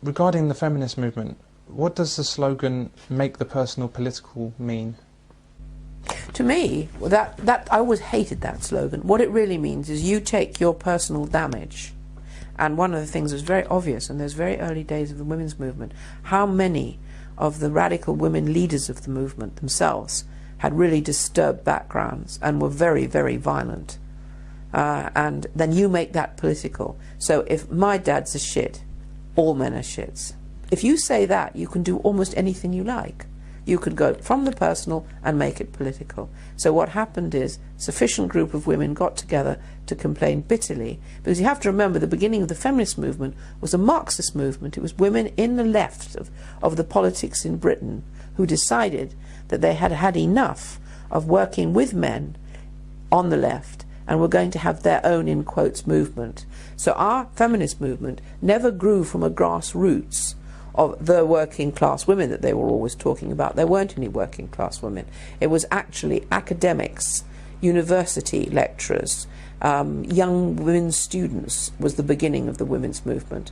Regarding the feminist movement, what does the slogan "make the personal political" mean? To me, I always hated that slogan. What it really means is you take your personal damage. And one of the things that's very obvious in those very early days of the women's movement, how many of the radical women leaders of the movement themselves had really disturbed backgrounds and were very, very violent. And then you make that political. So if my dad's a shit, all men are shits. If you say that, you can do almost anything you like. You could go from the personal and make it political. So what happened is a sufficient group of women got together to complain bitterly, because you have to remember the beginning of the feminist movement was a Marxist movement. It was women in the left of the politics in Britain who decided that they had had enough of working with men on the left and were going to have their own, in quotes, movement. So our feminist movement never grew from a grassroots of the working class women that they were always talking about. There weren't any working class women. It was actually academics, university lecturers, young women students was the beginning of the women's movement.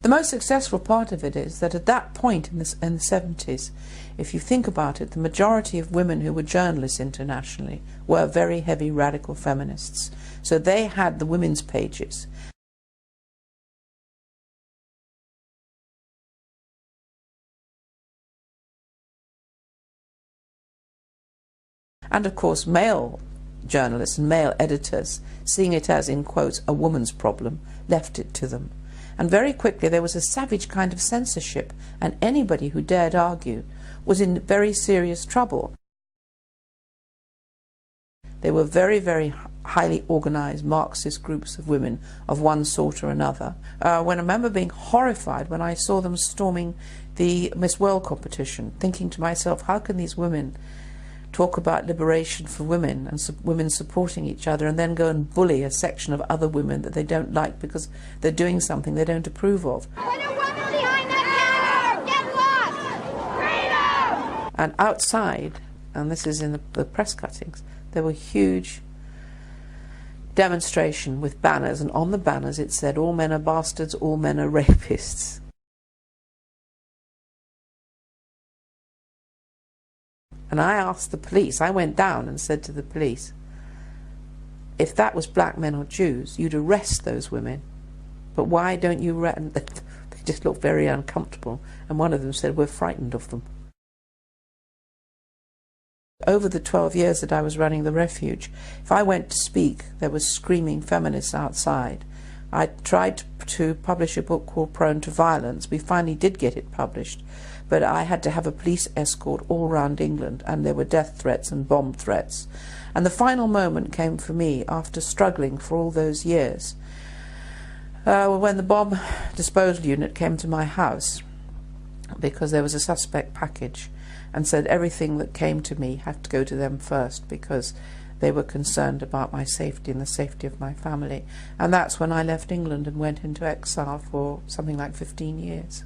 The most successful part of it is that at that point in the 70s, if you think about it, the majority of women who were journalists internationally were very heavy radical feminists. So they had the women's pages. And of course male journalists and male editors, seeing it as, in quotes, a woman's problem, left it to them. And very quickly there was a savage kind of censorship, and anybody who dared argue was in very serious trouble. They were very, very highly organized Marxist groups of women of one sort or another. When I remember being horrified when I saw them storming the Miss World competition, thinking to myself, how can these women talk about liberation for women and women supporting each other, and then go and bully a section of other women that they don't like because they're doing something they don't approve of. Put a woman behind that counter! Get lost! Freedom! And outside, and this is in the press cuttings, there were huge demonstration with banners, and on the banners it said, all men are bastards, all men are rapists. And I asked the police, I went down and said to the police, if that was black men or Jews, you'd arrest those women. But why don't you arrest them? They just looked very uncomfortable. And one of them said, we're frightened of them. Over the 12 years that I was running the refuge, if I went to speak, there was screaming feminists outside. I tried to publish a book called Prone to Violence. We finally did get it published. But I had to have a police escort all around England, and there were death threats and bomb threats. And the final moment came for me, after struggling for all those years, when the bomb disposal unit came to my house, because there was a suspect package, and said everything that came to me had to go to them first, because they were concerned about my safety and the safety of my family. And that's when I left England and went into exile for something like 15 years.